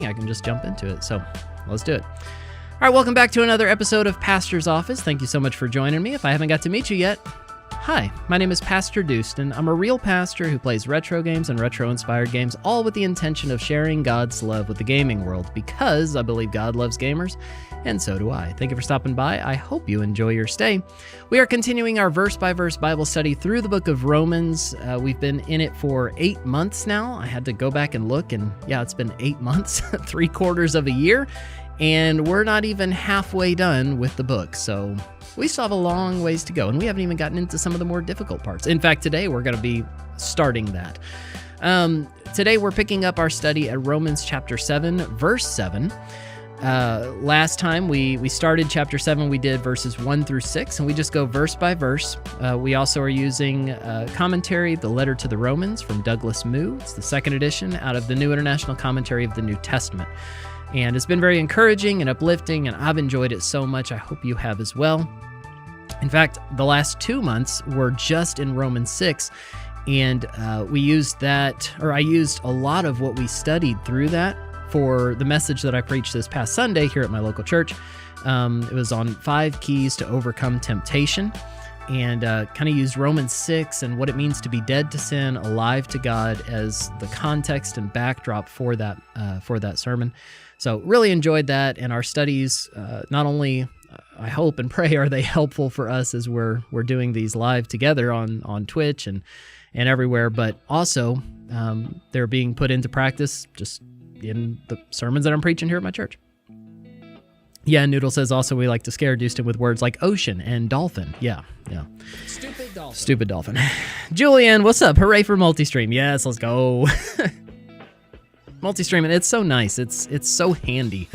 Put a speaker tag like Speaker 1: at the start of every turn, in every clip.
Speaker 1: I can just jump into it. So let's do it. All right, welcome back to another episode of Pastor's Office. Thank you so much for joining me. If I haven't got to meet you yet, hi, my name is PastorDoostyn. I'm a real pastor who plays retro games and retro-inspired games, all with the intention of sharing God's love with the gaming world, because I believe God loves gamers, and so do I. Thank you for stopping by. I hope you enjoy your stay. We are continuing our verse-by-verse Bible study through the book of Romans. We've been in it for 8 months now. I had to go back and look, and yeah, it's been 8 months, 3/4 of a year. And we're not even halfway done with the book, so we still have a long ways to go, and we haven't even gotten into some of the more difficult parts. In fact, today we're going to be starting that. Today we're picking up our study at Romans chapter 7, verse 7. Last time we started chapter 7, we did verses 1 through 6, and we just go verse by verse. We also are using commentary, The Letter to the Romans from Douglas Moo. It's the second edition out of the New International Commentary of the New Testament. And it's been very encouraging and uplifting, and I've enjoyed it so much. I hope you have as well. In fact, the last 2 months were just in Romans 6, and I used a lot of what we studied through that for the message that I preached this past Sunday here at my local church. It was on 5 keys to overcome temptation, and kind of used Romans 6 and what it means to be dead to sin, alive to God as the context and backdrop for that sermon. So really enjoyed that, and our studies, not only I hope and pray are they helpful for us as we're doing these live together on Twitch and everywhere, but also they're being put into practice just in the sermons that I'm preaching here at my church. Yeah, Noodle says also we like to scare Doostyn with words like ocean and dolphin. Yeah. Stupid dolphin. Julian, what's up? Hooray for multi-stream. Yes, let's go. Multi-streaming, it's so nice. It's so handy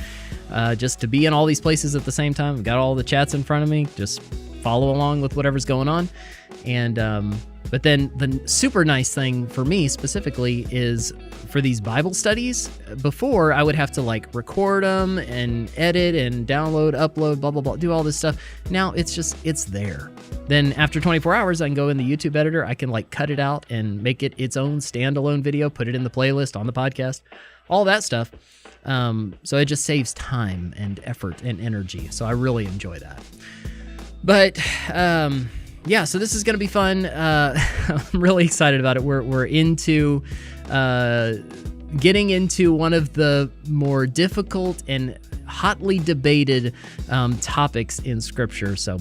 Speaker 1: just to be in all these places at the same time. I've got all the chats in front of me. Just follow along with whatever's going on. And but then the super nice thing for me specifically is for these Bible studies, before I would have to like record them and edit and download, upload, blah, blah, blah, do all this stuff. Now it's there. Then after 24 hours, I can go in the YouTube editor. I can like cut it out and make it its own standalone video, put it in the playlist on the podcast, all that stuff. So it just saves time and effort and energy. So I really enjoy that. But yeah, so this is going to be fun. I'm really excited about it. We're into getting into one of the more difficult and hotly debated topics in Scripture. So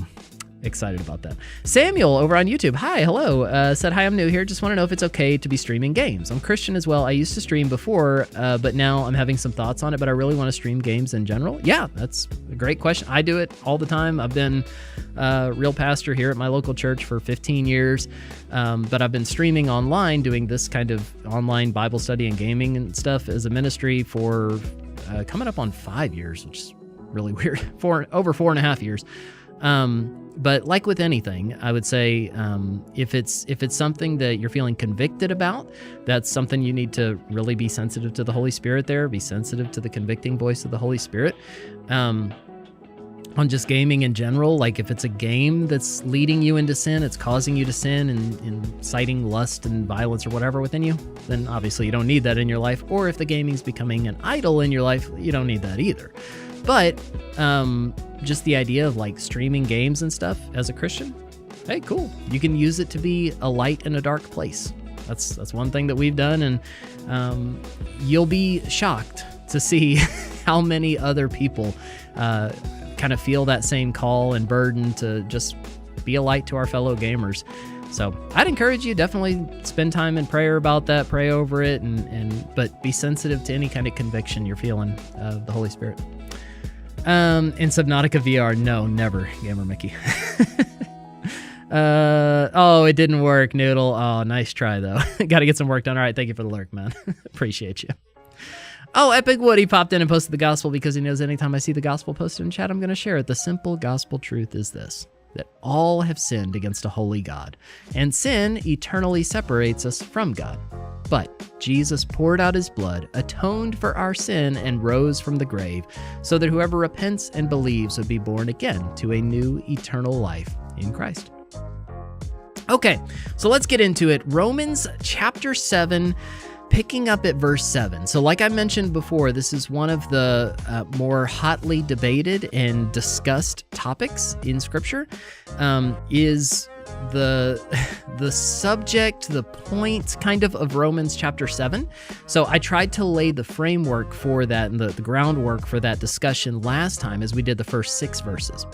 Speaker 1: excited about that. Samuel over on YouTube, hi, hello, said, hi, I'm new here. Just want to know if it's okay to be streaming games. I'm Christian as well. I used to stream before, but now I'm having some thoughts on it, but I really want to stream games in general. Yeah, that's a great question. I do it all the time. I've been a real pastor here at my local church for 15 years, but I've been streaming online, doing this kind of online Bible study and gaming and stuff as a ministry for coming up on 5 years, which is really weird, over 4.5 years. But like with anything, I would say if it's something that you're feeling convicted about, that's something you need to really be sensitive to the Holy Spirit there, be sensitive to the convicting voice of the Holy Spirit. On just gaming in general, like if it's a game that's leading you into sin, it's causing you to sin and inciting lust and violence or whatever within you, then obviously you don't need that in your life. Or if the gaming's becoming an idol in your life, you don't need that either. But just the idea of like streaming games and stuff as a Christian, hey, cool. You can use it to be a light in a dark place. That's one thing that we've done, and you'll be shocked to see how many other people kind of feel that same call and burden to just be a light to our fellow gamers. So I'd encourage you, definitely spend time in prayer about that, pray over it, but be sensitive to any kind of conviction you're feeling of the Holy Spirit. In Subnautica VR, no, never, Gamer Mickey. Oh, it didn't work, Noodle. Oh, nice try, though. Got to get some work done. All right, thank you for the lurk, man. Appreciate you. Oh, Epic Woody popped in and posted the gospel because he knows anytime I see the gospel posted in chat, I'm going to share it. The simple gospel truth is this, that all have sinned against a holy God, and sin eternally separates us from God. But Jesus poured out his blood, atoned for our sin, and rose from the grave, so that whoever repents and believes would be born again to a new eternal life in Christ. Okay, so let's get into it. Romans chapter 7, picking up at verse 7. So like I mentioned before, this is one of the more hotly debated and discussed topics in Scripture, is the subject, the point kind of Romans chapter 7. So I tried to lay the framework for that and the groundwork for that discussion last time as we did the first 6 verses.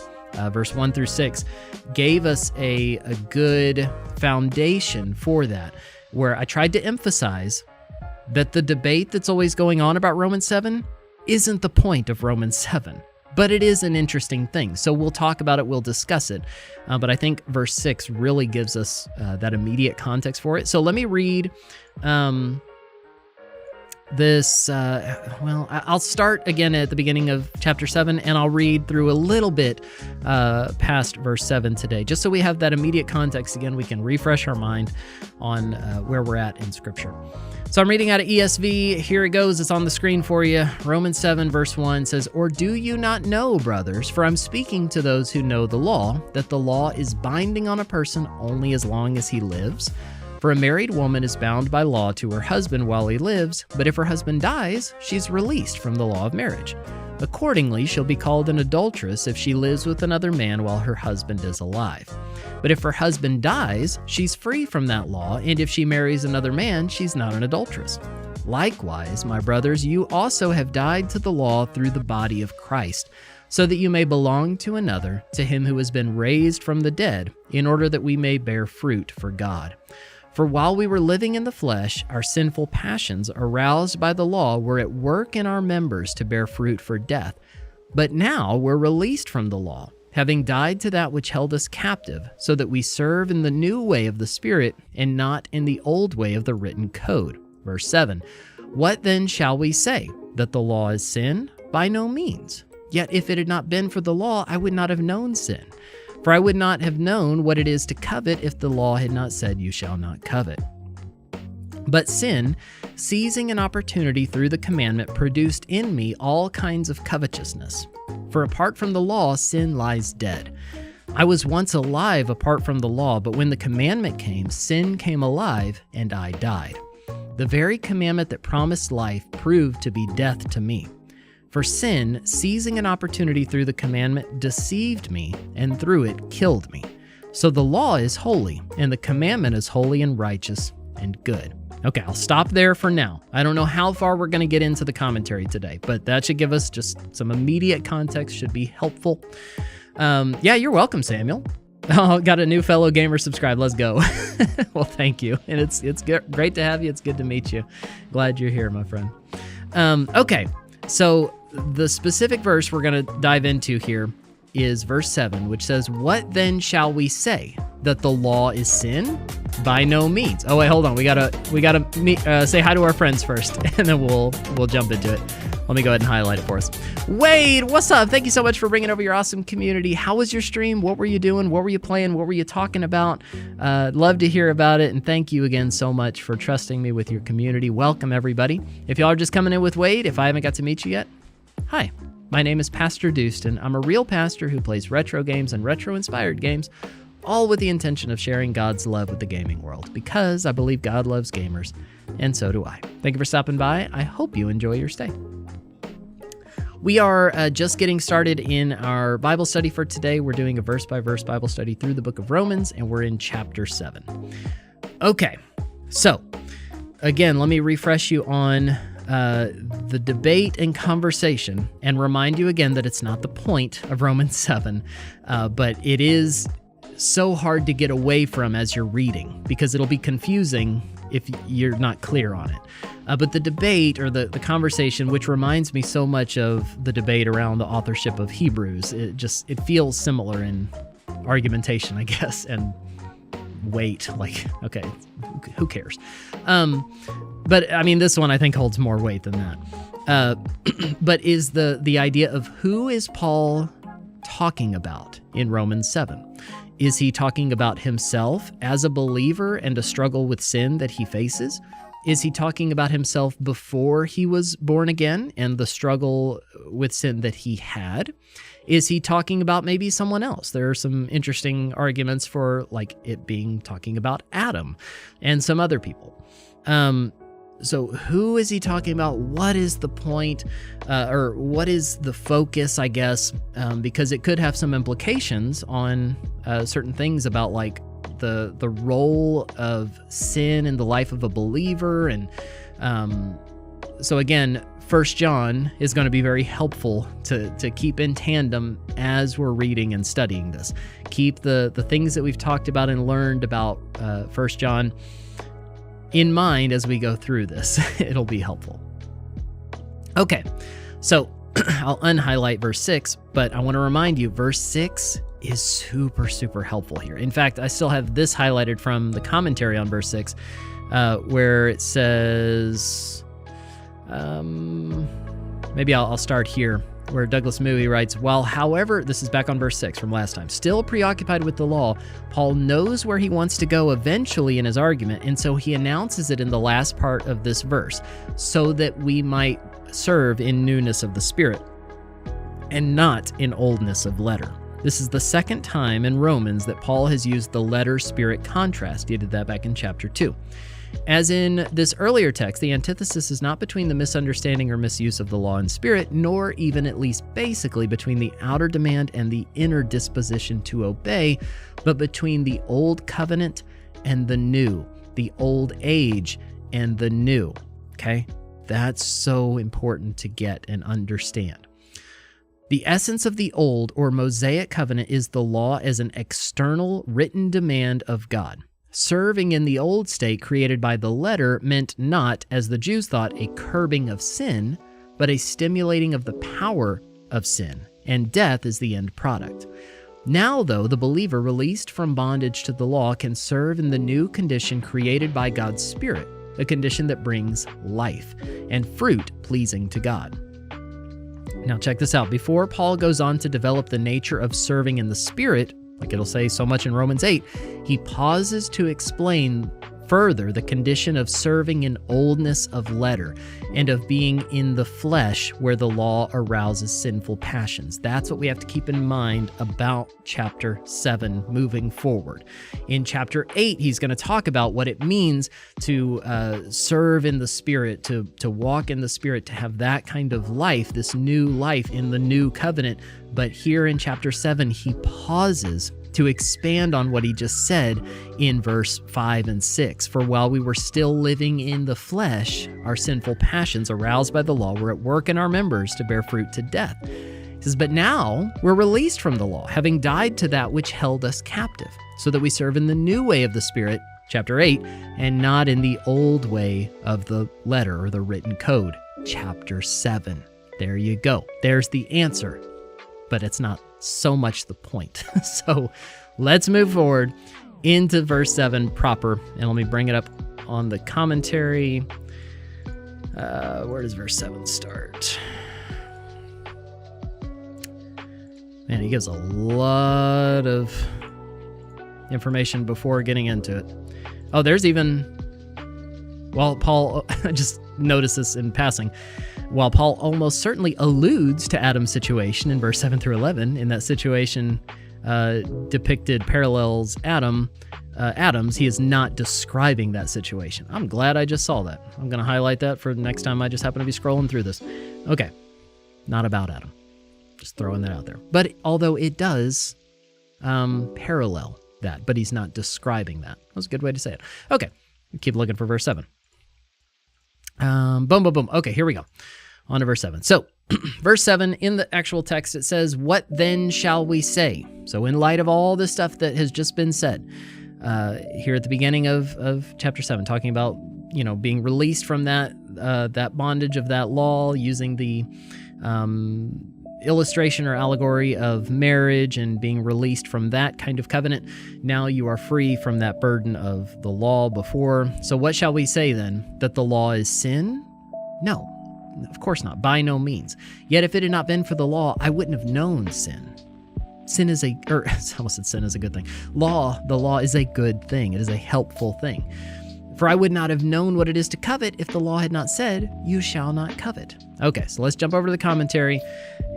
Speaker 1: Verse 1 through 6 gave us a good foundation for that, where I tried to emphasize that the debate that's always going on about Romans 7 isn't the point of Romans 7. But it is an interesting thing. So we'll talk about it, we'll discuss it. But I think verse 6 really gives us that immediate context for it. So let me read this. I'll start again at the beginning of chapter 7, and I'll read through a little bit past verse 7 today, just so we have that immediate context. Again, we can refresh our mind on where we're at in Scripture. So I'm reading out of ESV. Here it goes. It's on the screen for you. Romans 7 verse 1 says, "Or do you not know, brothers, for I'm speaking to those who know the law, that the law is binding on a person only as long as he lives? For a married woman is bound by law to her husband while he lives, but if her husband dies, she's released from the law of marriage. Accordingly, she'll be called an adulteress if she lives with another man while her husband is alive. But if her husband dies, she's free from that law, and if she marries another man, she's not an adulteress. Likewise, my brothers, you also have died to the law through the body of Christ, so that you may belong to another, to him who has been raised from the dead, in order that we may bear fruit for God. For while we were living in the flesh, our sinful passions, aroused by the law, were at work in our members to bear fruit for death. But now we're released from the law, having died to that which held us captive, so that we serve in the new way of the Spirit and not in the old way of the written code." Verse 7, "What then shall we say? That the law is sin? By no means. Yet if it had not been for the law, I would not have known sin. For I would not have known what it is to covet if the law had not said, 'You shall not covet.' But sin, seizing an opportunity through the commandment, produced in me all kinds of covetousness. For apart from the law, sin lies dead. I was once alive apart from the law, but when the commandment came, sin came alive, and I died. The very commandment that promised life proved to be death to me. For sin, seizing an opportunity through the commandment, deceived me, and through it killed me. So the law is holy, and the commandment is holy and righteous and good." Okay, I'll stop there for now. I don't know how far we're going to get into the commentary today, but that should give us just some immediate context, should be helpful. Yeah, you're welcome, Samuel. Oh, got a new fellow gamer subscribe. Let's go. Well, thank you. And it's great to have you. It's good to meet you. Glad you're here, my friend. Okay, so the specific verse we're going to dive into here is verse 7, which says, "What then shall we say? That the law is sin? By no means." Oh wait, hold on. We gotta say hi to our friends first, and then we'll jump into it. Let me go ahead and highlight it for us. Wade, what's up? Thank you so much for bringing over your awesome community. How was your stream? What were you doing? What were you playing? What were you talking about? Love to hear about it, and thank you again so much for trusting me with your community. Welcome, everybody. If y'all are just coming in with Wade, if I haven't got to meet you yet, hi. My name is PastorDoostyn. I'm a real pastor who plays retro games and retro-inspired games, all with the intention of sharing God's love with the gaming world, because I believe God loves gamers, and so do I. Thank you for stopping by. I hope you enjoy your stay. We are just getting started in our Bible study for today. We're doing a verse-by-verse Bible study through the book of Romans, and we're in chapter 7. Okay, so again, let me refresh you on the debate and conversation, and remind you again that it's not the point of Romans 7, but it is so hard to get away from as you're reading, because it'll be confusing if you're not clear on it. But the debate, or the conversation, which reminds me so much of the debate around the authorship of Hebrews, it feels similar in argumentation, I guess, and weight, like, okay, who cares? But I mean, this one I think holds more weight than that. But is the idea of who is Paul talking about in Romans 7? Is he talking about himself as a believer and a struggle with sin that he faces? Is he talking about himself before he was born again and the struggle with sin that he had? Is he talking about maybe someone else? There are some interesting arguments for like it being talking about Adam and some other people. So who is he talking about? What is the point, or what is the focus, I guess, because it could have some implications on certain things about like the role of sin in the life of a believer. And so again, 1 John is going to be very helpful to keep in tandem as we're reading and studying this. Keep the things that we've talked about and learned about 1 John in mind as we go through this. It'll be helpful. Okay, so I'll unhighlight verse 6, but I want to remind you, verse 6 is super, super helpful here. In fact, I still have this highlighted from the commentary on verse 6, where it says, maybe I'll start here, where Douglas Mooey writes, while, however, this is back on verse 6 from last time, still preoccupied with the law, Paul knows where he wants to go eventually in his argument, and so he announces it in the last part of this verse, so that we might serve in newness of the Spirit, and not in oldness of letter. This is the second time in Romans that Paul has used the letter-spirit contrast. He did that back in chapter 2. As in this earlier text, the antithesis is not between the misunderstanding or misuse of the law and spirit, nor even at least basically between the outer demand and the inner disposition to obey, but between the old covenant and the new, the old age and the new. Okay? That's so important to get and understand. The essence of the old or Mosaic covenant is the law as an external written demand of God. Serving in the old state created by the letter meant not, as the Jews thought, a curbing of sin, but a stimulating of the power of sin, and death is the end product. Now, though, the believer released from bondage to the law can serve in the new condition created by God's Spirit, a condition that brings life and fruit pleasing to God. Now check this out. Before Paul goes on to develop the nature of serving in the Spirit, like it'll say so much in Romans 8, he pauses to explain further the condition of serving in oldness of letter and of being in the flesh where the law arouses sinful passions. That's what we have to keep in mind about chapter 7 moving forward. In chapter 8, he's going to talk about what it means to serve in the Spirit, to walk in the Spirit, to have that kind of life, this new life in the new covenant. But here in chapter 7, he pauses to expand on what he just said in verse 5 and 6. For while we were still living in the flesh, our sinful passions aroused by the law were at work in our members to bear fruit to death. He says, but now we're released from the law, having died to that which held us captive, so that we serve in the new way of the Spirit, chapter 8, and not in the old way of the letter or the written code, chapter 7. There you go. There's the answer. But it's not so much the point. So let's move forward into verse 7 proper. And let me bring it up on the commentary. Where does verse 7 start? Man, he gives a lot of information before getting into it. Oh, there's even... Well, Paul, I just noticed this in passing. While Paul almost certainly alludes to Adam's situation in verse 7 through 11, in that situation depicted parallels Adam's, he is not describing that situation. I'm glad I just saw that. I'm going to highlight that for the next time I just happen to be scrolling through this. Okay, not about Adam. Just throwing that out there. But although it does parallel that, but he's not describing that. That was a good way to say it. Okay, keep looking for verse 7. Boom, boom, boom. Okay, here we go. On to verse 7. So, verse 7, in the actual text, it says, what then shall we say? So in light of all this stuff that has just been said, here at the beginning of chapter 7, talking about, being released from that bondage of that law, using the illustration or allegory of marriage and being released from that kind of covenant. Now you are free from that burden of the law before. So what shall we say then? That the law is sin? No, of course not. By no means. Yet if it had not been for the law, I wouldn't have known sin. Sin is I almost said sin is a good thing. The law is a good thing. It is a helpful thing. For I would not have known what it is to covet if the law had not said, you shall not covet. Okay, so let's jump over to the commentary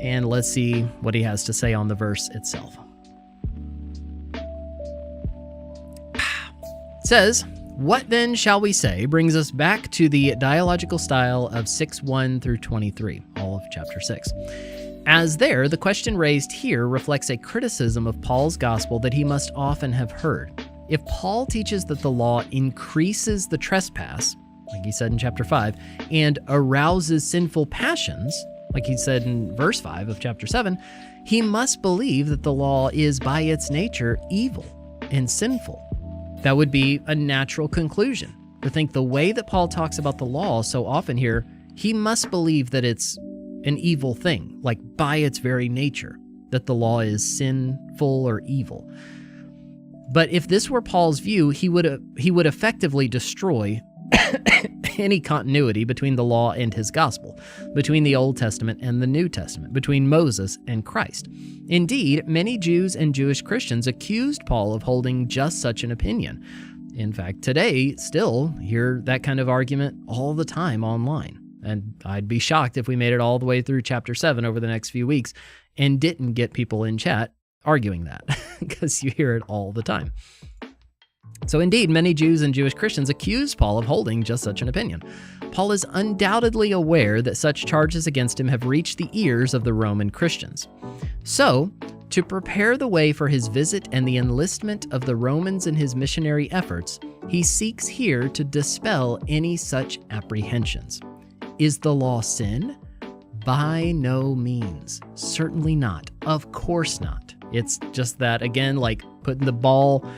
Speaker 1: and let's see what he has to say on the verse itself. It says, What then shall we say brings us back to the dialogical style of 6:1 through 23, all of chapter 6. As there, the question raised here reflects a criticism of Paul's gospel that he must often have heard. If Paul teaches that the law increases the trespass, like he said in chapter 5, and arouses sinful passions, like he said in verse 5 of chapter 7, he must believe that the law is by its nature evil and sinful. That would be a natural conclusion, to think the way that Paul talks about the law so often here, he must believe that it's an evil thing, like by its very nature, that the law is sinful or evil. But if this were Paul's view, he would effectively destroy any continuity between the law and his gospel, between the Old Testament and the New Testament, between Moses and Christ. Indeed, many Jews and Jewish Christians accused Paul of holding just such an opinion. In fact, today, still hear that kind of argument all the time online. And I'd be shocked if we made it all the way through chapter 7 over the next few weeks and didn't get people in chat arguing that, because you hear it all the time. So indeed, many Jews and Jewish Christians accuse Paul of holding just such an opinion. Paul is undoubtedly aware that such charges against him have reached the ears of the Roman Christians. So, to prepare the way for his visit and the enlistment of the Romans in his missionary efforts, he seeks here to dispel any such apprehensions. Is the law sin? By no means. Certainly not. Of course not. It's just that, again, like putting the ball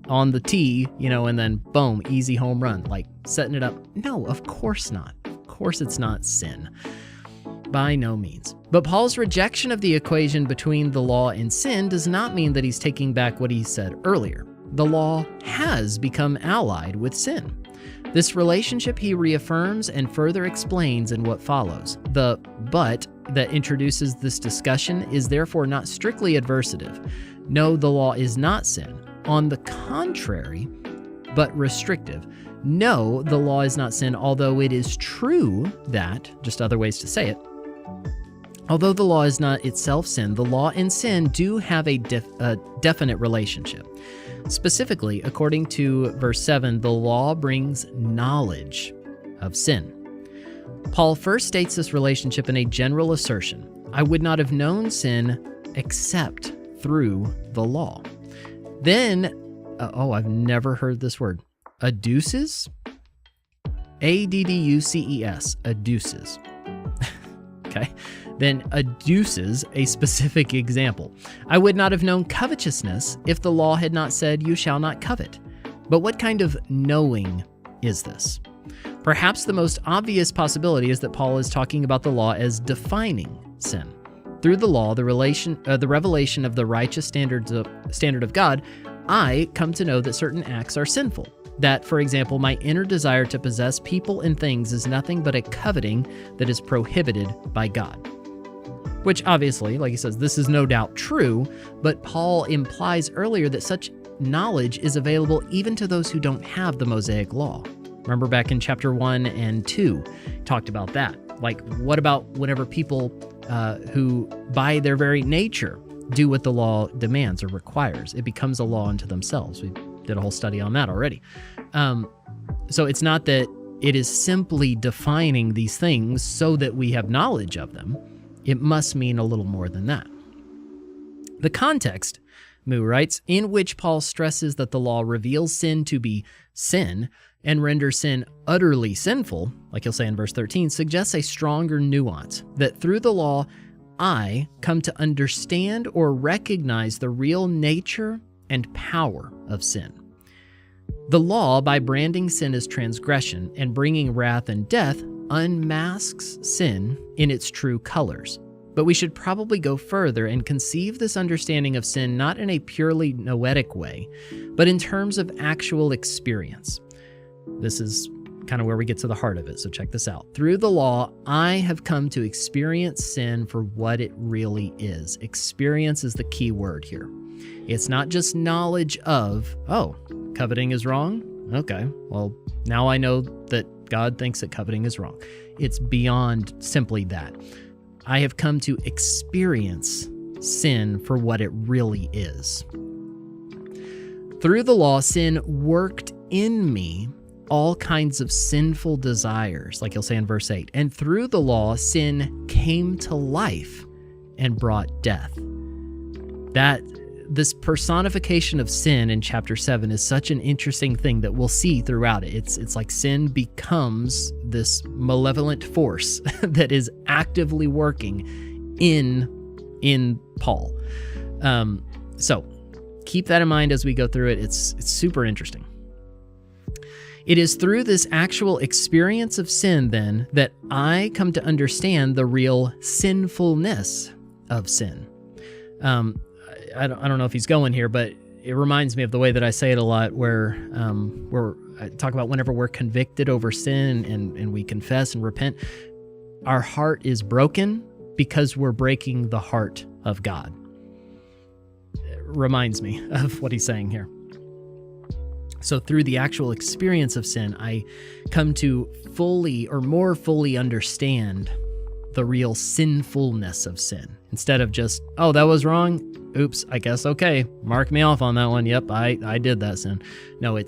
Speaker 1: on the tee, and then boom, easy home run, like setting it up. No, of course not. Of course it's not sin. By no means. But Paul's rejection of the equation between the law and sin does not mean that he's taking back what he said earlier. The law has become allied with sin. This relationship he reaffirms and further explains in what follows. The but that introduces this discussion is therefore not strictly adversative. No, the law is not sin. On the contrary, but restrictive. No, the law is not sin, although it is true that, just other ways to say it, although the law is not itself sin, the law and sin do have a definite relationship. Specifically, according to verse 7, the law brings knowledge of sin. Paul first states this relationship in a general assertion. I would not have known sin except through the law. Then, I've never heard this word, adduces? A-D-D-U-C-E-S, adduces. Okay, then adduces a specific example. I would not have known covetousness if the law had not said, you shall not covet. But what kind of knowing is this? Perhaps the most obvious possibility is that Paul is talking about the law as defining sin. Through the law, the revelation of the righteous standard of God, I come to know that certain acts are sinful. That, for example, my inner desire to possess people and things is nothing but a coveting that is prohibited by God. Which obviously, like he says, this is no doubt true, but Paul implies earlier that such knowledge is available even to those who don't have the Mosaic law. Remember back in chapter 1 and 2, talked about that. Like, what about whenever people who, by their very nature, do what the law demands or requires? It becomes a law unto themselves. We did a whole study on that already. So it's not that it is simply defining these things so that we have knowledge of them. It must mean a little more than that. The context, Moo writes, in which Paul stresses that the law reveals sin to be sin and renders sin utterly sinful, like he'll say in verse 13, suggests a stronger nuance, that through the law, I come to understand or recognize the real nature and power of sin. The law, by branding sin as transgression and bringing wrath and death, unmasks sin in its true colors. But we should probably go further and conceive this understanding of sin not in a purely noetic way, but in terms of actual experience. This is kind of where we get to the heart of it, so check this out. Through the law, I have come to experience sin for what it really is. Experience is the key word here. It's not just knowledge of, coveting is wrong? Okay, well, now I know that God thinks that coveting is wrong. It's beyond simply that. I have come to experience sin for what it really is. Through the law, sin worked in me all kinds of sinful desires, like he'll say in verse 8. And through the law, sin came to life and brought death. This personification of sin in chapter 7 is such an interesting thing that we'll see throughout it. It's like sin becomes this malevolent force that is actively working in Paul. So keep that in mind as we go through it. It's super interesting. It is through this actual experience of sin, then, that I come to understand the real sinfulness of sin. I don't know if he's going here, but it reminds me of the way that I say it a lot, where I talk about whenever we're convicted over sin and we confess and repent, our heart is broken because we're breaking the heart of God. It reminds me of what he's saying here. So through the actual experience of sin, I come to fully or more fully understand the real sinfulness of sin. Instead of just, oh, that was wrong. Oops, I guess, okay, mark me off on that one. Yep, I did that sin. No,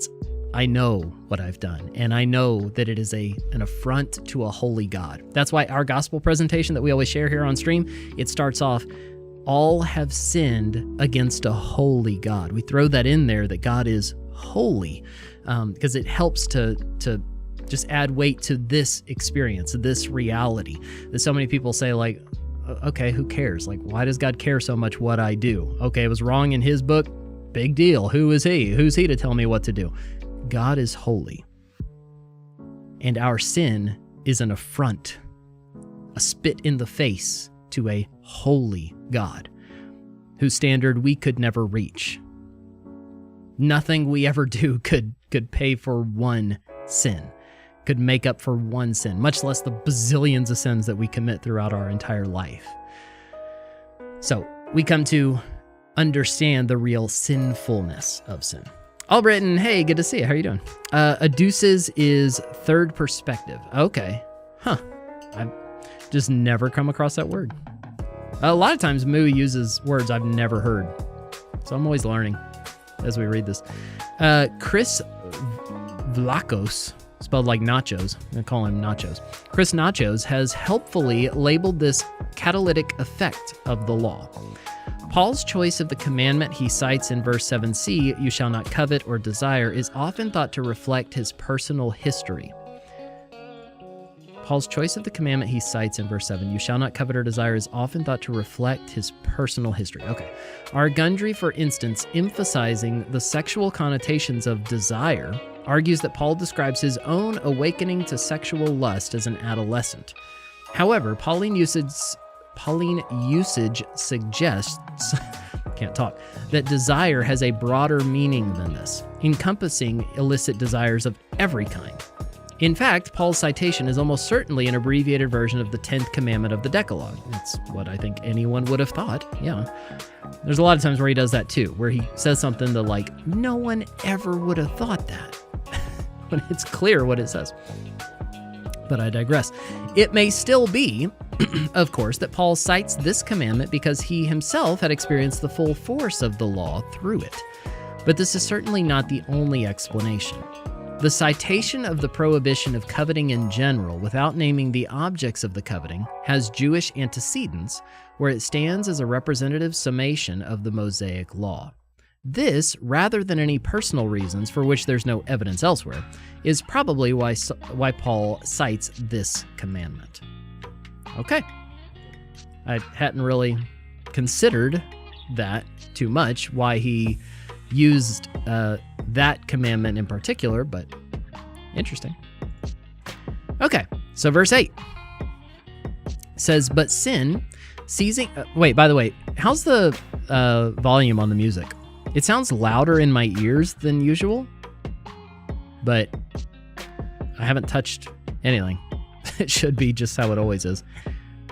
Speaker 1: I know what I've done, and I know that it is an affront to a holy God. That's why our gospel presentation that we always share here on stream, it starts off, all have sinned against a holy God. We throw that in there, that God is holy, because it helps to just add weight to this experience, this reality that so many people say, like, okay, who cares? Like, why does God care so much what I do? Okay, it was wrong in his book. Big deal. Who is he? Who's he to tell me what to do? God is holy. And our sin is an affront, a spit in the face to a holy God, whose standard we could never reach. Nothing we ever do could pay for one sin, could make up for one sin, much less the bazillions of sins that we commit throughout our entire life. So we come to understand the real sinfulness of sin. Albritton, hey, good to see you. How are you doing? Adduces is third perspective. Okay. Huh. I've just never come across that word. A lot of times Moo uses words I've never heard. So I'm always learning as we read this. Chris Vlakos, spelled like nachos. I'm going to call him nachos. Chris Nachos has helpfully labeled this catalytic effect of the law. Paul's choice of the commandment he cites in verse 7c, you shall not covet or desire, is often thought to reflect his personal history. Paul's choice of the commandment he cites in verse 7, you shall not covet or desire, is often thought to reflect his personal history. Okay. Our Gundry, for instance, emphasizing the sexual connotations of desire, argues that Paul describes his own awakening to sexual lust as an adolescent. However, Pauline usage suggests that desire has a broader meaning than this, encompassing illicit desires of every kind. In fact, Paul's citation is almost certainly an abbreviated version of the 10th commandment of the Decalogue. That's what I think anyone would have thought, yeah. There's a lot of times where he does that too, where he says something that, like, no one ever would have thought that, when it's clear what it says. But I digress. It may still be, of course, that Paul cites this commandment because he himself had experienced the full force of the law through it. But this is certainly not the only explanation. The citation of the prohibition of coveting in general, without naming the objects of the coveting, has Jewish antecedents, where it stands as a representative summation of the Mosaic law. This, rather than any personal reasons for which there's no evidence elsewhere, is probably why Paul cites this commandment. Okay. I hadn't really considered that too much, why he used that commandment in particular, but interesting. Okay, so verse 8 says, but sin, seizing... wait, by the way, how's the volume on the music? It sounds louder in my ears than usual, but I haven't touched anything. It should be just how it always is.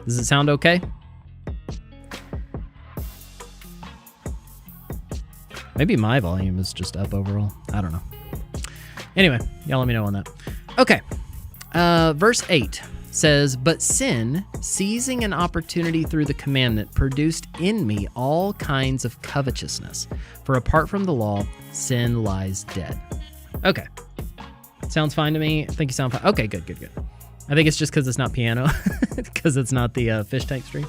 Speaker 1: Does it sound okay? Maybe my volume is just up overall. I don't know. Anyway, y'all let me know on that. Okay. Verse 8 says, but sin, seizing an opportunity through the commandment, produced in me all kinds of covetousness. For apart from the law, sin lies dead. Okay. Sounds fine to me. I think you sound fine. Okay, good. I think it's just because it's not piano, because it's not the fish tank stream.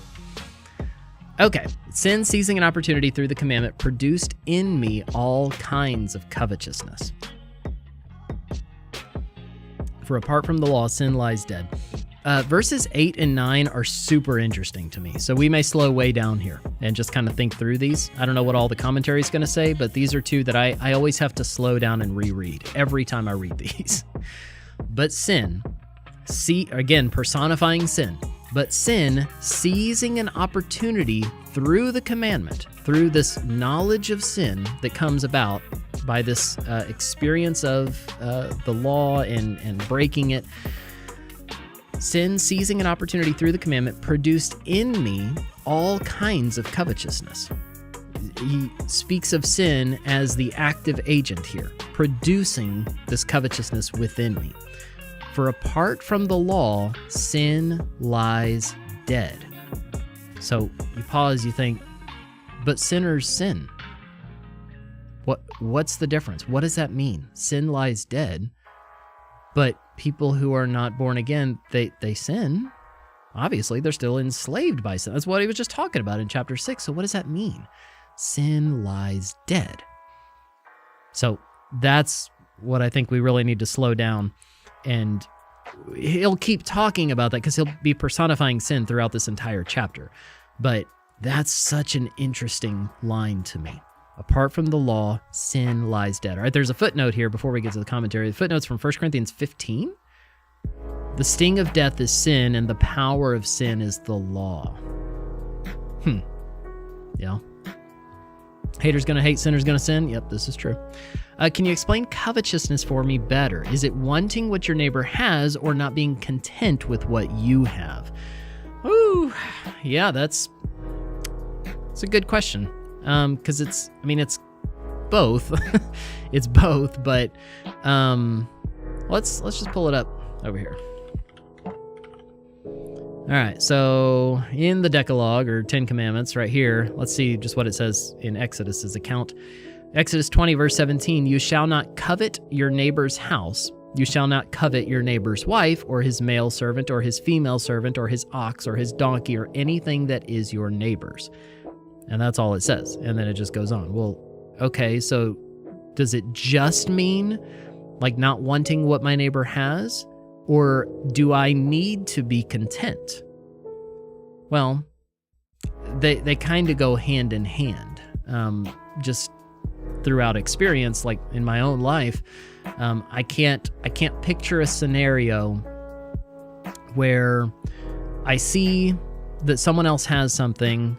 Speaker 1: Okay. Sin, seizing an opportunity through the commandment, produced in me all kinds of covetousness. For apart from the law, sin lies dead. Verses 8 and 9 are super interesting to me, so we may slow way down here and just kind of think through these. I don't know what all the commentary is going to say, but these are two that I always have to slow down and reread every time I read these. But sin, again, personifying sin, but sin, seizing an opportunity through the commandment, through this knowledge of sin that comes about by this experience of the law and breaking it. Sin, seizing an opportunity through the commandment, produced in me all kinds of covetousness. He speaks of sin as the active agent here, producing this covetousness within me. For apart from the law, sin lies dead. So you pause, you think, but sinners sin. What's the difference? What does that mean? Sin lies dead, but people who are not born again, they sin. Obviously, they're still enslaved by sin. That's what he was just talking about in chapter 6. So what does that mean? Sin lies dead. So that's what I think we really need to slow down. And he'll keep talking about that because he'll be personifying sin throughout this entire chapter. But that's such an interesting line to me. Apart from the law, sin lies dead. All right, there's a footnote here before we get to the commentary. The footnote's from 1 Corinthians 15. The sting of death is sin, and the power of sin is the law. Yeah. Haters gonna hate, sinners gonna sin. Yep, this is true. Can you explain covetousness for me better? Is it wanting what your neighbor has or not being content with what you have? Ooh, yeah, that's a good question. Because it's both. It's both, but let's just pull it up over here. All right, so in the Decalogue, or 10 Commandments, right here, let's see just what it says in Exodus's account. Exodus 20, verse 17, you shall not covet your neighbor's house. You shall not covet your neighbor's wife, or his male servant, or his female servant, or his ox, or his donkey, or anything that is your neighbor's. And that's all it says. And then it just goes on. Well, okay, so does it just mean like not wanting what my neighbor has? Or do I need to be content? Well, they kind of go hand in hand. Just throughout experience, like in my own life, I can't picture a scenario where I see that someone else has something.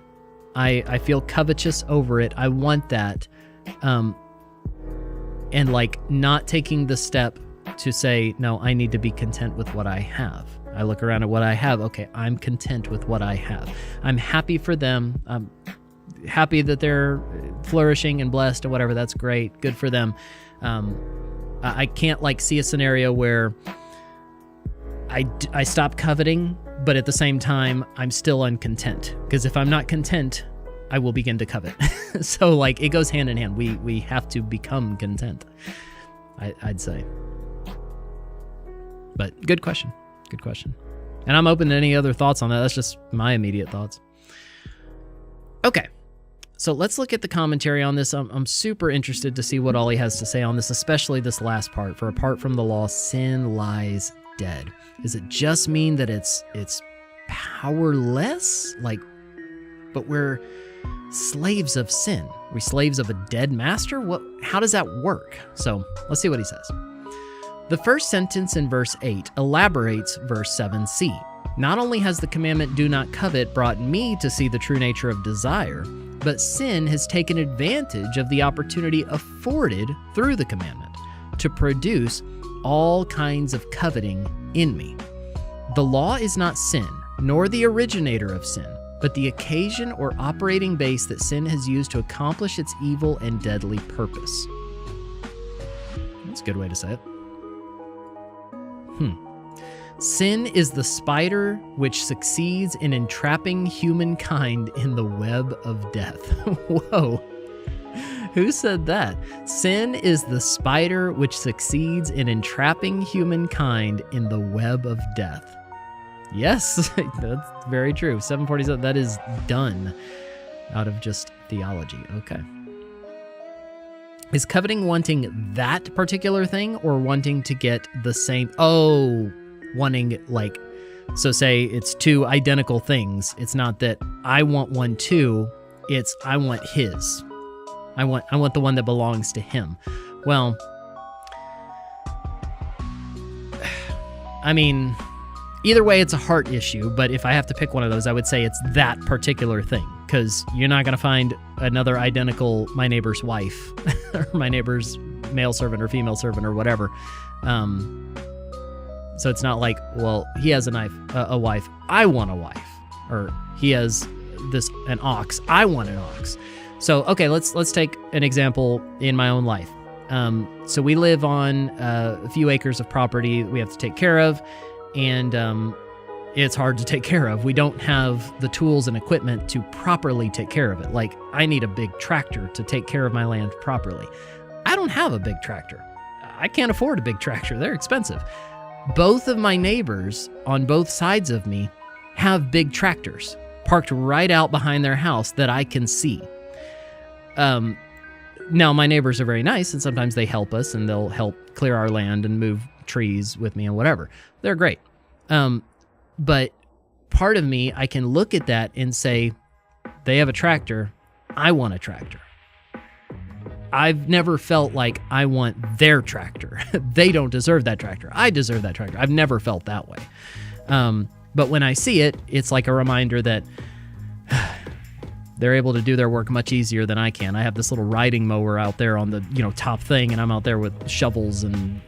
Speaker 1: I feel covetous over it. I want that. And like not taking the step to say, no, I need to be content with what I have. I look around at what I have. Okay, I'm content with what I have. I'm happy for them. I'm happy that they're flourishing and blessed and whatever. That's great. Good for them. I can't like see a scenario where I stop coveting, but at the same time, I'm still uncontent. Because if I'm not content, I will begin to covet. So like it goes hand in hand. We have to become content, I'd say. But good question. Good question. And I'm open to any other thoughts on that. That's just my immediate thoughts. Okay. So let's look at the commentary on this. I'm super interested to see what all he has to say on this, especially this last part. For apart from the law, sin lies dead. Does it just mean that it's powerless? Like, but we're slaves of sin. Are we slaves of a dead master? How does that work? So let's see what he says. The first sentence in verse 8 elaborates verse 7c. Not only has the commandment do not covet brought me to see the true nature of desire, but sin has taken advantage of the opportunity afforded through the commandment to produce all kinds of coveting in me. The law is not sin, nor the originator of sin, but the occasion or operating base that sin has used to accomplish its evil and deadly purpose. That's a good way to say it. Sin is the spider which succeeds in entrapping humankind in the web of death. Whoa. Who said that? Sin is the spider which succeeds in entrapping humankind in the web of death. Yes, that's very true. 747, that is done out of just theology. Okay. Is coveting wanting that particular thing or wanting to get the same? Oh, wanting like, so say it's two identical things. It's not that I want one too. It's I want his. I want the one that belongs to him. Well, I mean, either way, it's a heart issue, but if I have to pick one of those, I would say it's that particular thing, because you're not going to find another identical my neighbor's wife or my neighbor's male servant or female servant or whatever. So it's not like, well, he has a wife, I want a wife, or he has an ox, I want an ox. So, okay, let's take an example in my own life. So we live on a few acres of property that we have to take care of, and it's hard to take care of. We don't have the tools and equipment to properly take care of it. Like, I need a big tractor to take care of my land properly. I don't have a big tractor. I can't afford a big tractor. They're expensive. Both of my neighbors on both sides of me have big tractors parked right out behind their house that I can see. Now, my neighbors are very nice, and sometimes they help us, and they'll help clear our land and move trees with me and whatever. They're great. But part of me, I can look at that and say, they have a tractor, I want a tractor. I've never felt like I want their tractor. They don't deserve that tractor. I deserve that tractor. I've never felt that way. But when I see it, it's like a reminder that they're able to do their work much easier than I can. I have this little riding mower out there on the top thing, and I'm out there with shovels and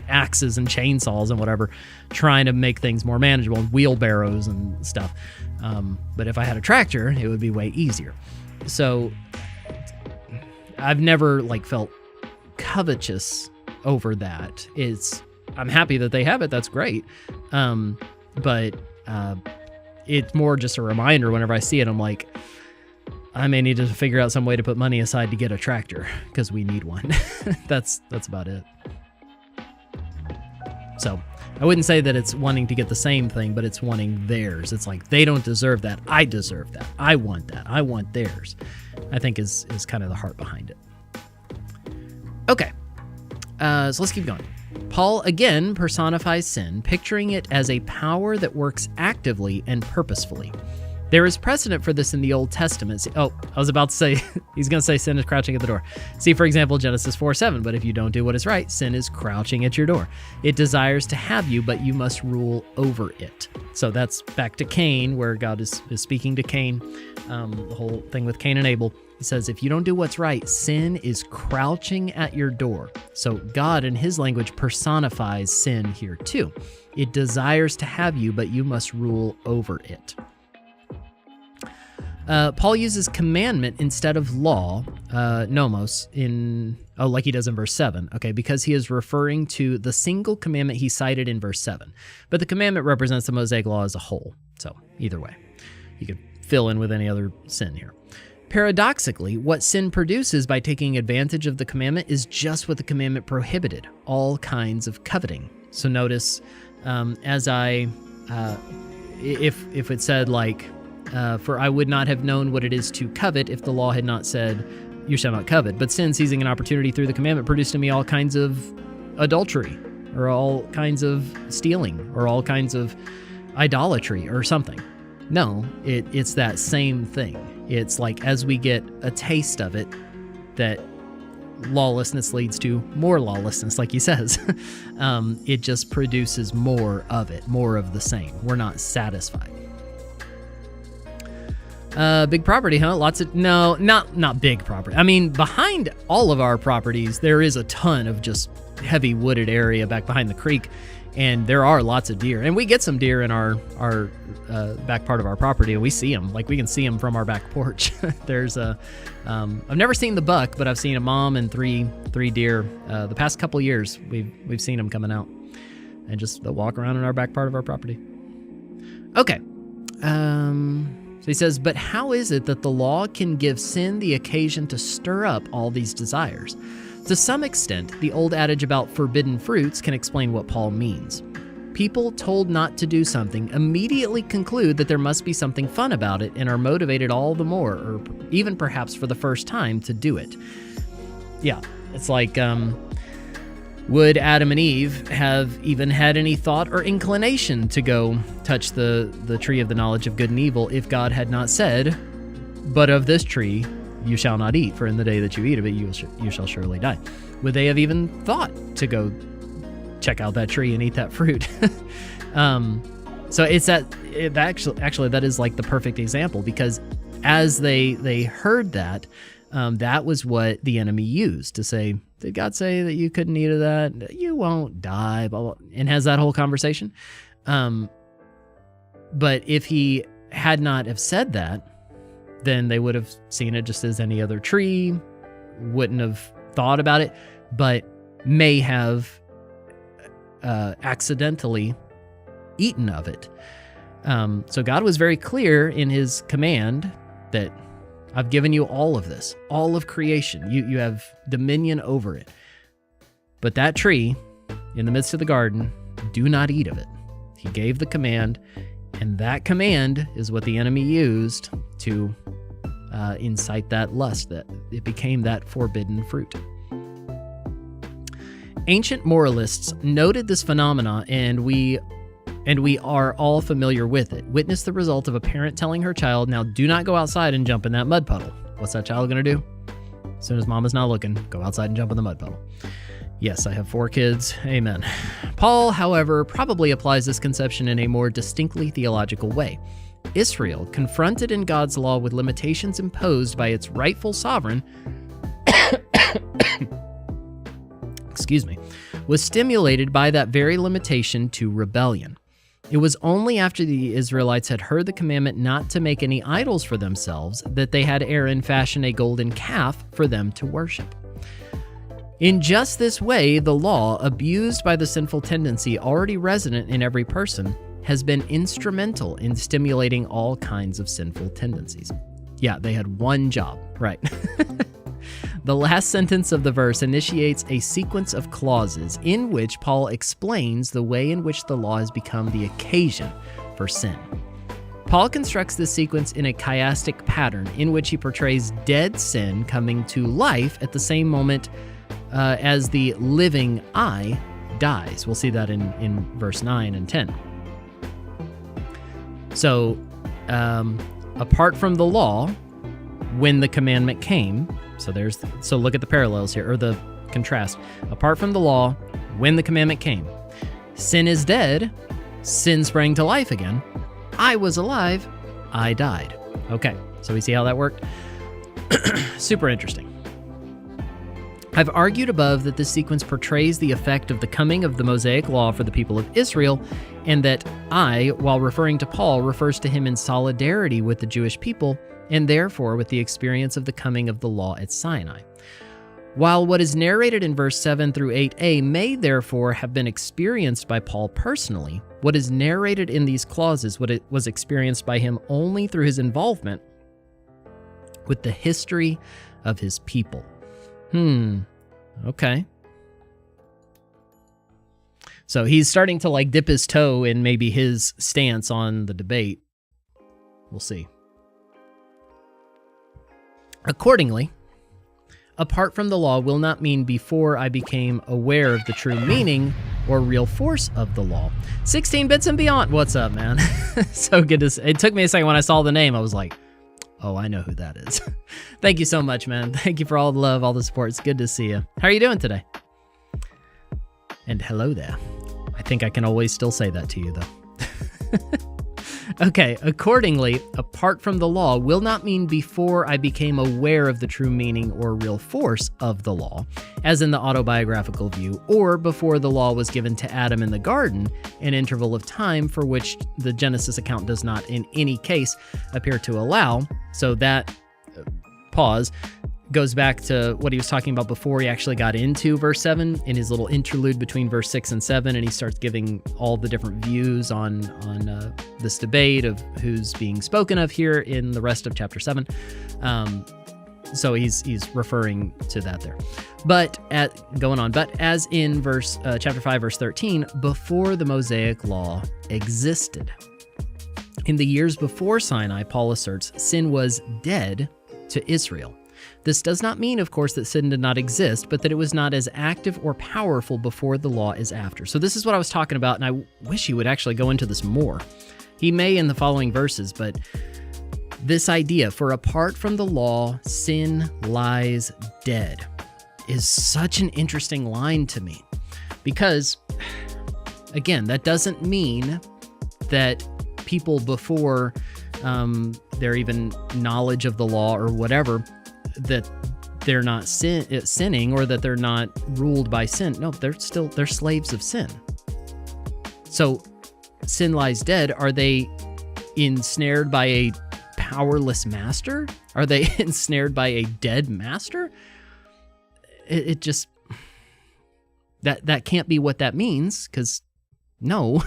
Speaker 1: axes and chainsaws and whatever, trying to make things more manageable, and wheelbarrows and stuff. But if I had a tractor, it would be way easier. So I've never felt covetous over that. I'm happy that they have it. That's great. But it's more just a reminder whenever I see it. I'm like, I may need to figure out some way to put money aside to get a tractor because we need one. That's about it. So I wouldn't say that it's wanting to get the same thing, but it's wanting theirs. It's like, they don't deserve that. I deserve that. I want that. I want theirs, I think is kind of the heart behind it. Okay. So let's keep going. Paul again personifies sin, picturing it as a power that works actively and purposefully. There is precedent for this in the Old Testament. I was about to say, he's going to say sin is crouching at the door. See, for example, Genesis 4:7, but if you don't do what is right, sin is crouching at your door. It desires to have you, but you must rule over it. So that's back to Cain, where God is speaking to Cain, the whole thing with Cain and Abel. He says, if you don't do what's right, sin is crouching at your door. So God, in his language, personifies sin here too. It desires to have you, but you must rule over it. Paul uses commandment instead of law, nomos, like he does in verse 7, okay, because he is referring to the single commandment he cited in verse 7. But the commandment represents the Mosaic law as a whole, so either way. You could fill in with any other sin here. Paradoxically, what sin produces by taking advantage of the commandment is just what the commandment prohibited, all kinds of coveting. So notice, if it said for I would not have known what it is to covet if the law had not said, you shall not covet. But sin, seizing an opportunity through the commandment, produced in me all kinds of adultery, or all kinds of stealing, or all kinds of idolatry, or something. No, it's that same thing. It's like as we get a taste of it, that lawlessness leads to more lawlessness, like he says. It just produces more of it, more of the same. We're not satisfied. Big property, huh? No, not big property. I mean, behind all of our properties, there is a ton of just heavy wooded area back behind the creek, and there are lots of deer. And we get some deer in our back part of our property, and we see them. We can see them from our back porch. There's I've never seen the buck, but I've seen a mom and three deer. The past couple years, we've seen them coming out, and just they'll walk around in our back part of our property. Okay. he says, but how is it that the law can give sin the occasion to stir up all these desires? To some extent, the old adage about forbidden fruits can explain what Paul means. People told not to do something immediately conclude that there must be something fun about it and are motivated all the more, or even perhaps for the first time, to do it. Yeah, it's like, would Adam and Eve have even had any thought or inclination to go touch the tree of the knowledge of good and evil if God had not said, but of this tree you shall not eat, for in the day that you eat of it you shall surely die? Would they have even thought to go check out that tree and eat that fruit? So actually that is like the perfect example, because as they heard that, that was what the enemy used to say, did God say that you couldn't eat of that? You won't die, blah, blah, and has that whole conversation. But if he had not have said that, then they would have seen it just as any other tree, wouldn't have thought about it, but may have accidentally eaten of it. So God was very clear in his command that I've given you all of this, all of creation. You have dominion over it. But that tree in the midst of the garden, do not eat of it. He gave the command, and that command is what the enemy used to incite that lust, that it became that forbidden fruit. Ancient moralists noted this phenomena, and we are all familiar with it. Witness the result of a parent telling her child, now do not go outside and jump in that mud puddle. What's that child going to do? As soon as mama's not looking, go outside and jump in the mud puddle. Yes, I have 4 kids. Amen. Paul, however, probably applies this conception in a more distinctly theological way. Israel, confronted in God's law with limitations imposed by its rightful sovereign, was stimulated by that very limitation to rebellion. It was only after the Israelites had heard the commandment not to make any idols for themselves that they had Aaron fashion a golden calf for them to worship. In just this way, the law, abused by the sinful tendency already resident in every person, has been instrumental in stimulating all kinds of sinful tendencies. Yeah, they had one job, right? The last sentence of the verse initiates a sequence of clauses in which Paul explains the way in which the law has become the occasion for sin. Paul constructs this sequence in a chiastic pattern in which he portrays dead sin coming to life at the same moment as the living I dies. We'll see that in verse 9 and 10. So, apart from the law, when the commandment came, so look at the parallels here, or the contrast. Apart from the law, when the commandment came, sin is dead, sin sprang to life again. I was alive, I died. Okay, so we see how that worked? Super interesting. I've argued above that this sequence portrays the effect of the coming of the Mosaic law for the people of Israel, and that I, while referring to Paul, refers to him in solidarity with the Jewish people, and therefore with the experience of the coming of the law at Sinai. While what is narrated in verse 7 through 8a may therefore have been experienced by Paul personally, what is narrated in these clauses was experienced by him only through his involvement with the history of his people. Okay. So he's starting to dip his toe in maybe his stance on the debate. We'll see. Accordingly, apart from the law will not mean before I became aware of the true meaning or real force of the law. 16 bits and beyond. What's up, man? So good to see. It took me a second when I saw the name. I was like, oh, I know who that is. Thank you so much, man. Thank you for all the love, all the support. It's good to see you. How are you doing today? And hello there. I think I can always still say that to you, though. Okay, accordingly, apart from the law will not mean before I became aware of the true meaning or real force of the law, as in the autobiographical view, or before the law was given to Adam in the garden, an interval of time for which the Genesis account does not in any case appear to allow. So that, pause, goes back to what he was talking about before he actually got into verse 7 in his little interlude between verse 6 and 7, and he starts giving all the different views on this debate of who's being spoken of here in the rest of chapter 7. So he's referring to that there. But as in chapter 5, verse 13, before the Mosaic law existed. In the years before Sinai, Paul asserts, sin was dead to Israel. This does not mean, of course, that sin did not exist, but that it was not as active or powerful before the law as after. So this is what I was talking about, and I wish he would actually go into this more. He may in the following verses, but this idea, for apart from the law, sin lies dead, is such an interesting line to me. Because, again, that doesn't mean that people before their even knowledge of the law or whatever, that they're not sinning or that they're not ruled by sin. No, they're slaves of sin. So sin lies dead. Are they ensnared by a powerless master? Are they ensnared by a dead master? It just, that can't be what that means, because no.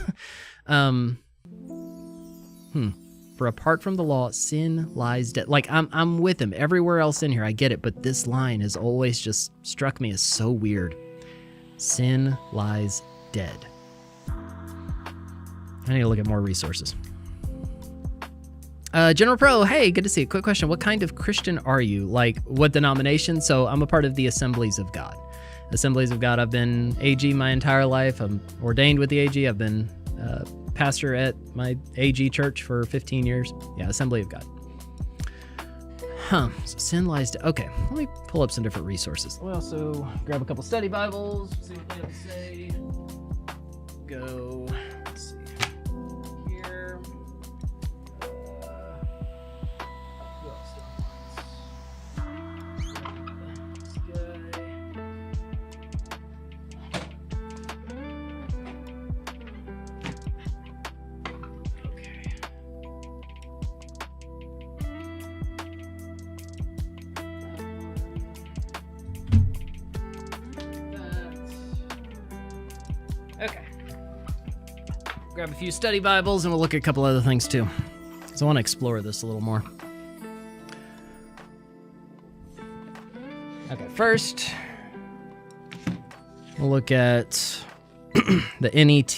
Speaker 1: For apart from the law, sin lies dead. Like, I'm with him everywhere else in here. I get it, but this line has always just struck me as so weird. Sin lies dead. I need to look at more resources. General Pro, hey, good to see you. Quick question. What kind of Christian are you? Like, what denomination? So I'm a part of the Assemblies of God. Assemblies of God, I've been AG my entire life. I'm ordained with the AG. I've been pastor at my AG church for 15 years. Yeah, Assembly of God. So sin lies dead. Okay, let me pull up some different resources. We'll also grab a couple study Bibles, see what they have to say. Go, let's see, here. Who else Okay. Grab a few study Bibles and we'll look at a couple other things too. So I want to explore this a little more. Okay, first, we'll look at the NET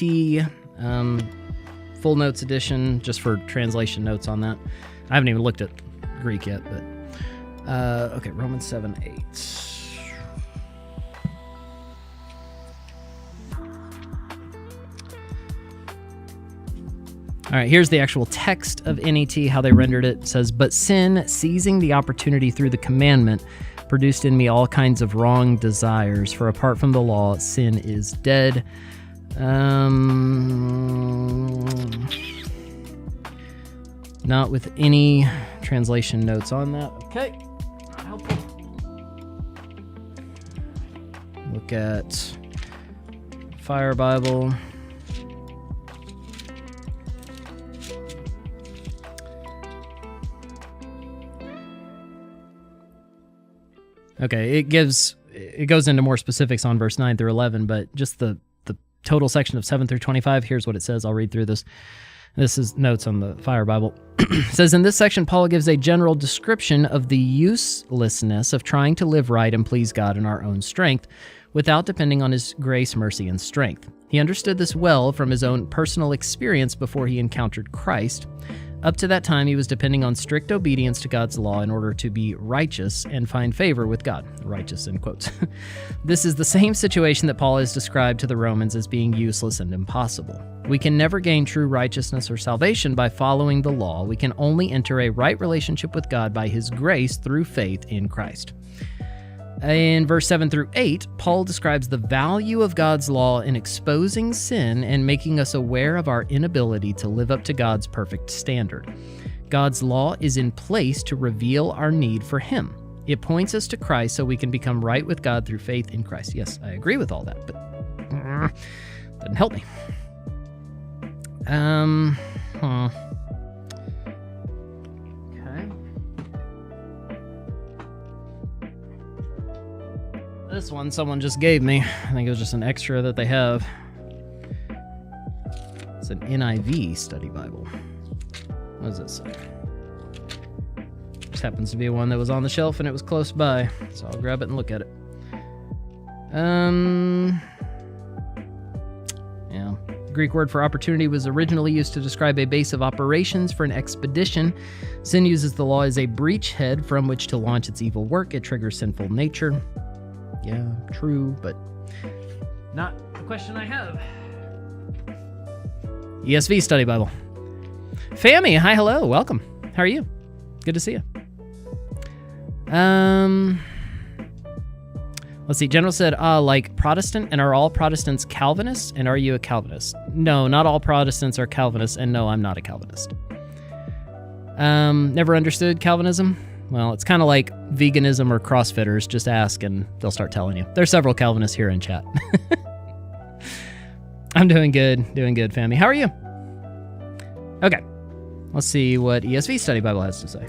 Speaker 1: full notes edition, just for translation notes on that. I haven't even looked at Greek yet, but okay, Romans 7:8. All right, here's the actual text of NET, how they rendered it. It says, "But sin, seizing the opportunity through the commandment, produced in me all kinds of wrong desires. For apart from the law, sin is dead." Not with any translation notes on that. Okay, helpful. Look at Fire Bible. Okay, it goes into more specifics on verse 9 through 11, but just the total section of 7 through 25, here's what it says. I'll read through this. This is notes on the Fire Bible. It says, in this section, Paul gives a general description of the uselessness of trying to live right and please God in our own strength without depending on his grace, mercy, and strength. He understood this well from his own personal experience before he encountered Christ. Up to that time, he was depending on strict obedience to God's law in order to be righteous and find favor with God. Righteous in quotes. This is the same situation that Paul has described to the Romans as being useless and impossible. We can never gain true righteousness or salvation by following the law. We can only enter a right relationship with God by his grace through faith in Christ. In verse 7 through 8, Paul describes the value of God's law in exposing sin and making us aware of our inability to live up to God's perfect standard. God's law is in place to reveal our need for him. It points us to Christ so we can become right with God through faith in Christ. Yes, I agree with all that, but doesn't help me. Okay. This one someone just gave me. I think it was just an extra that they have. It's an NIV study Bible. What does it say? Just happens to be one that was on the shelf and it was close by, so I'll grab it and look at it. Yeah. The Greek word for opportunity was originally used to describe a base of operations for an expedition. Sin uses the law as a breachhead from which to launch its evil work. It triggers sinful nature. Yeah, true, but not the question I have. ESV Study Bible. Fammy, hi, hello, welcome. How are you? Good to see you. Let's see, General said, like Protestant, and are all Protestants Calvinists, and are you a Calvinist? No, not all Protestants are Calvinists, and no, I'm not a Calvinist. Never understood Calvinism? Well, it's kind of like veganism or CrossFitters. Just ask, and they'll start telling you. There's several Calvinists here in chat. I'm doing good, family. How are you? Okay, let's see what ESV Study Bible has to say.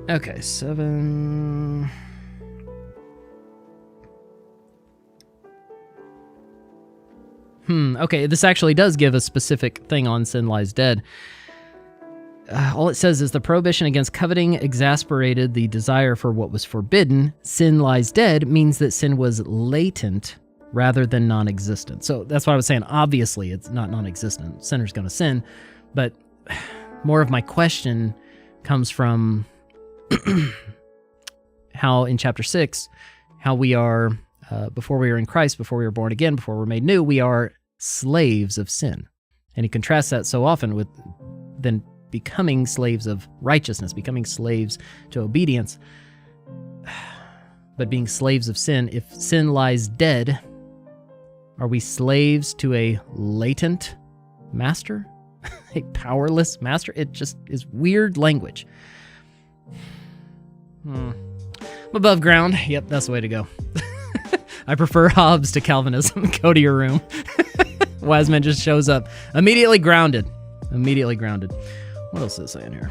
Speaker 1: Okay, 7. Okay, this actually does give a specific thing on sin lies dead. All it says is the prohibition against coveting exasperated the desire for what was forbidden. Sin lies dead means that sin was latent rather than non-existent. So that's what I was saying. Obviously, it's not non-existent. Sinner's going to sin. But more of my question comes from how in chapter 6, how we are, before we are in Christ, before we are born again, before we're made new, we are slaves of sin. And he contrasts that so often with then becoming slaves of righteousness, becoming slaves to obedience. But being slaves of sin, if sin lies dead, are we slaves to a latent master? A powerless master? It just is weird language. I'm above ground. Yep, that's the way to go. I prefer Hobbes to Calvinism. Go to your room. Wiseman just shows up. Immediately grounded. What else is it saying here?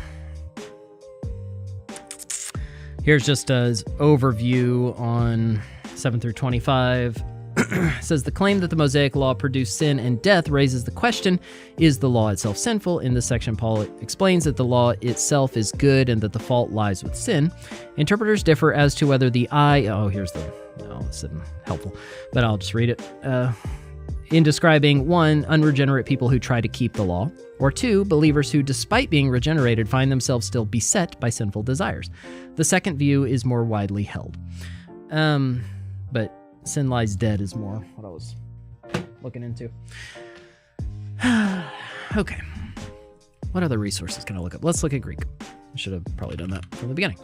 Speaker 1: Here's just his overview on 7 through 25. It says, the claim that the Mosaic law produced sin and death raises the question, is the law itself sinful? In this section, Paul explains that the law itself is good and that the fault lies with sin. Interpreters differ as to whether the eye... Oh, here's the... No, this isn't helpful, but I'll just read it. In describing, 1, unregenerate people who try to keep the law, or 2, believers who, despite being regenerated, find themselves still beset by sinful desires. The second view is more widely held. But sin lies dead is more what I was looking into. Okay. What other resources can I look up? Let's look at Greek. I should have probably done that from the beginning.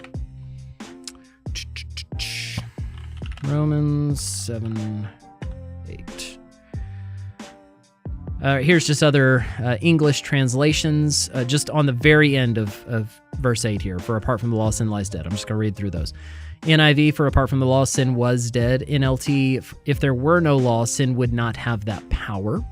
Speaker 1: Romans 7, 8. Here's just other English translations, just on the very end of verse 8 here. For apart from the law, sin lies dead. I'm just going to read through those. NIV, for apart from the law, sin was dead. NLT, if there were no law, sin would not have that power.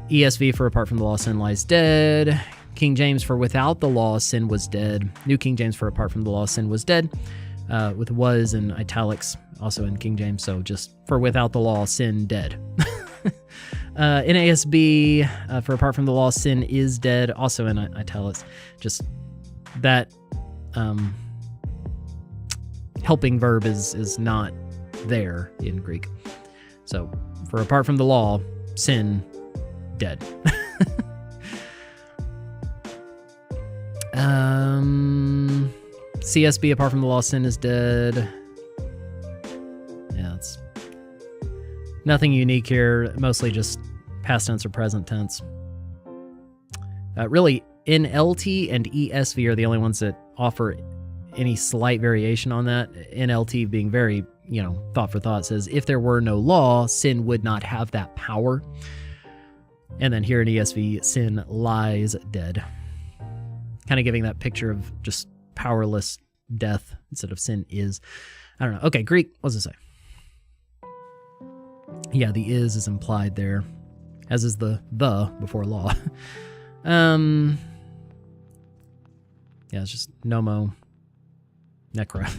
Speaker 1: ESV, for apart from the law, sin lies dead. King James, for without the law, sin was dead. New King James, for apart from the law, sin was dead. With was in italics, also in King James, so just for without the law, sin dead. NASB, for apart from the law, sin is dead, also in italics. Just that helping verb is not there in Greek. So for apart from the law, sin, dead. CSB, apart from the law, sin is dead. Yeah, it's nothing unique here. Mostly just past tense or present tense. Really, NLT and ESV are the only ones that offer any slight variation on that. NLT being very, thought for thought, says, if there were no law, sin would not have that power. And then here in ESV, sin lies dead. Kind of giving that picture of just powerless death instead of sin is. I don't know. Okay, Greek, what does it say? Yeah, the is implied there, as is the before law. Yeah, it's just nomo. Necra.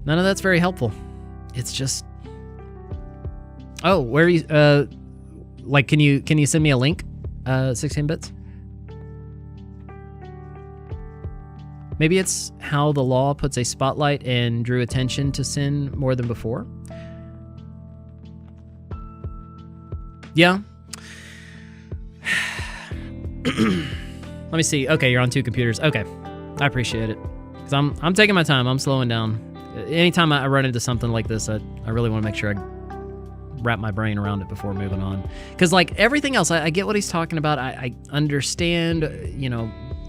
Speaker 1: None of that's very helpful. It's just... Oh, where are you... can you send me a link? 16 bits? Maybe it's how the law puts a spotlight and drew attention to sin more than before. Yeah. Let me see. Okay, you're on 2 computers. Okay, I appreciate it. Because I'm taking my time. I'm slowing down. Anytime I run into something like this, I really want to make sure I wrap my brain around it before moving on. Because like everything else, I get what he's talking about. I understand,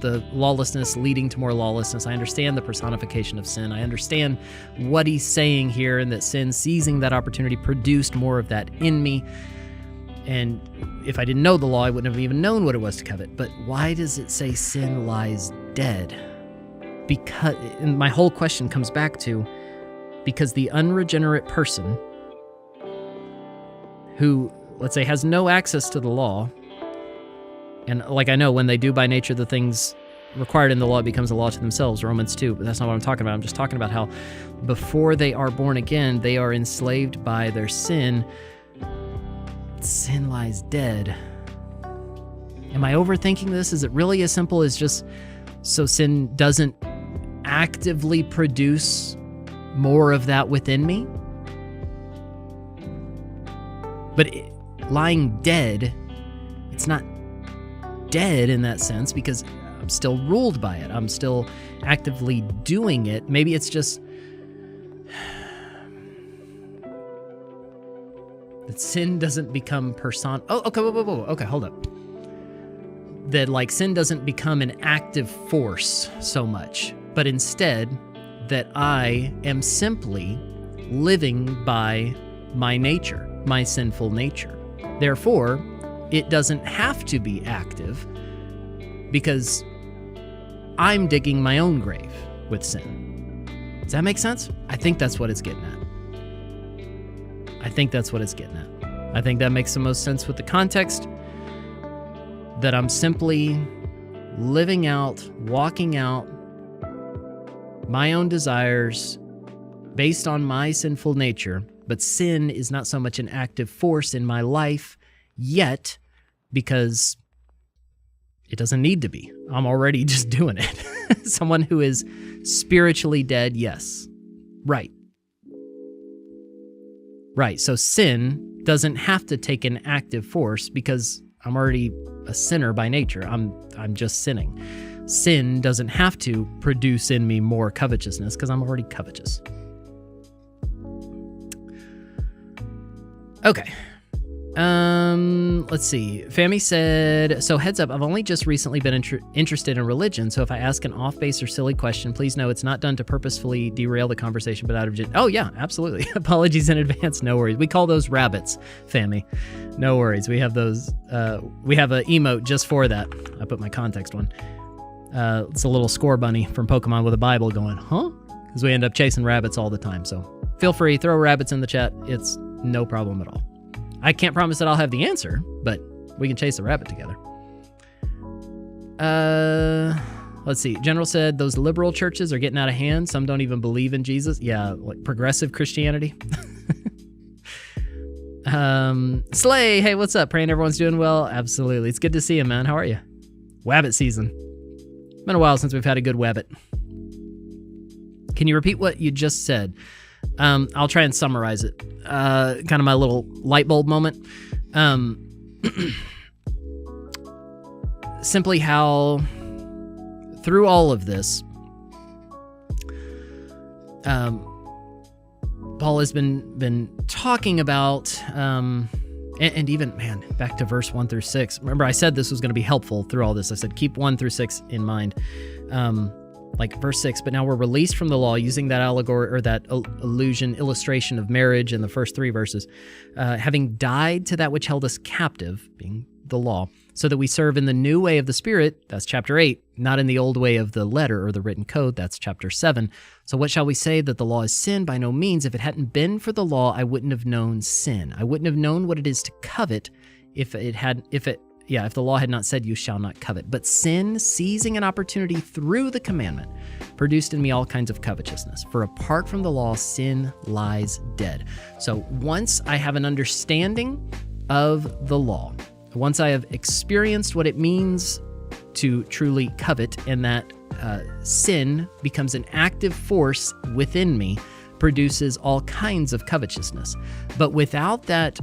Speaker 1: the lawlessness leading to more lawlessness. I understand the personification of sin. I understand what he's saying here, and that sin, seizing that opportunity, produced more of that in me. And if I didn't know the law, I wouldn't have even known what it was to covet. But why does it say sin lies dead? Because, and my whole question comes back to, because the unregenerate person who, let's say, has no access to the law, and like I know when they do by nature the things required in the law, it becomes a law to themselves, Romans 2, but that's not what I'm talking about. I'm just talking about how before they are born again, they are enslaved by their sin. Sin lies dead. Am I overthinking this? Is it really as simple as just so sin doesn't actively produce more of that within me? But lying dead, it's not dead in that sense because I'm still ruled by it. I'm still actively doing it. Maybe it's just that sin doesn't become Oh, okay, whoa. Okay, hold up. That like sin doesn't become an active force so much, but instead that I am simply living by my nature, my sinful nature. Therefore, it doesn't have to be active because I'm digging my own grave with sin. Does that make sense? I think that's what it's getting at. I think that makes the most sense with the context, that I'm simply living out, walking out my own desires based on my sinful nature, but sin is not so much an active force in my life yet because it doesn't need to be. I'm already just doing it. Someone who is spiritually dead, yes. Right. So sin doesn't have to take an active force because I'm already a sinner by nature. I'm just sinning. Sin doesn't have to produce in me more covetousness because I'm already covetous. Okay. Let's see. Fami said, so heads up, I've only just recently been interested in religion, so if I ask an off-base or silly question, please know it's not done to purposefully derail the conversation, but out of... Oh, yeah, absolutely. Apologies in advance. No worries. We call those rabbits, Fami. No worries. We have those... we have an emote just for that. I put my context one. It's a little score bunny from Pokemon with a Bible going, huh? Because we end up chasing rabbits all the time, so feel free, throw rabbits in the chat. It's no problem at all. I can't promise that I'll have the answer, but we can chase the rabbit together. Let's see. General said those liberal churches are getting out of hand. Some don't even believe in Jesus. Yeah, like progressive Christianity. Slay, hey, what's up? Praying everyone's doing well. Absolutely. It's good to see you, man. How are you? Wabbit season. Been a while since we've had a good wabbit. Can you repeat what you just said? I'll try and summarize it. Kind of my little light bulb moment. Simply how, through all of this, Paul has been talking about, and even, man, back to verse 1 through 6. Remember, I said this was going to be helpful through all this. I said, keep 1 through 6 in mind. Like verse 6, but now we're released from the law, using that allegory or that illustration of marriage in the first 3 verses, having died to that which held us captive, being the law, so that we serve in the new way of the Spirit, that's chapter 8, not in the old way of the letter or the written code, that's chapter 7. So what shall we say, that the law is sin? By no means. If it hadn't been for the law, I wouldn't have known sin. I wouldn't have known what it is to covet if the law had not said, you shall not covet. But sin, seizing an opportunity through the commandment, produced in me all kinds of covetousness. For apart from the law, sin lies dead. So once I have an understanding of the law, once I have experienced what it means to truly covet, and that sin becomes an active force within me, produces all kinds of covetousness. But without that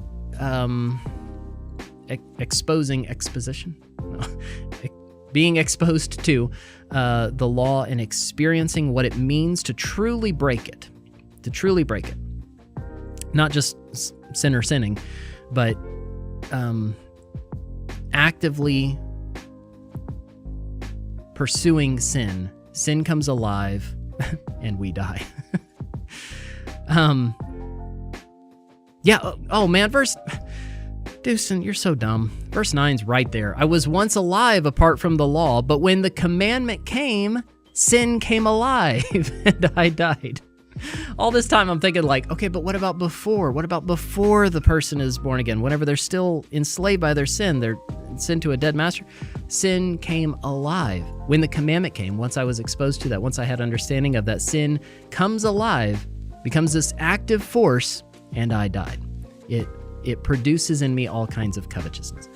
Speaker 1: being exposed to the law and experiencing what it means to truly break it, not just sinning, but actively pursuing sin comes alive and we die. Doostyn, you're so dumb. Verse 9's right there. I was once alive apart from the law, but when the commandment came, sin came alive and I died. All this time I'm thinking like, okay, but what about before? What about before the person is born again? Whenever they're still enslaved by their sin, they're sin to a dead master. Sin came alive. When the commandment came, once I was exposed to that, once I had understanding of that, sin comes alive, becomes this active force, and I died. It produces in me all kinds of covetousness.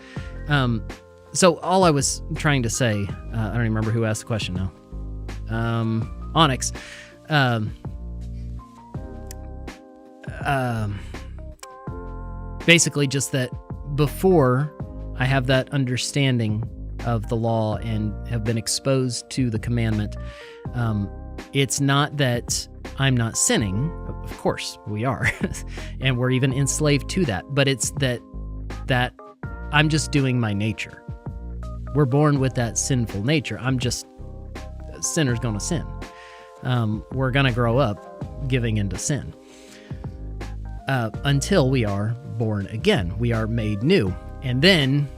Speaker 1: So all I was trying to say, I don't even remember who asked the question now. Onyx. Basically just that before I have that understanding of the law and have been exposed to the commandment, it's not that I'm not sinning. Of course we are. And we're even enslaved to that. But it's that I'm just doing my nature. We're born with that sinful nature. I'm just, a sinner's gonna sin. We're gonna grow up giving into sin. Until we are born again. We are made new. And then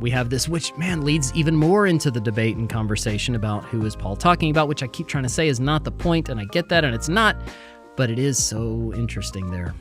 Speaker 1: we have this, which, man, leads even more into the debate and conversation about who is Paul talking about, which I keep trying to say is not the point, and I get that, and it's not, but it is so interesting there.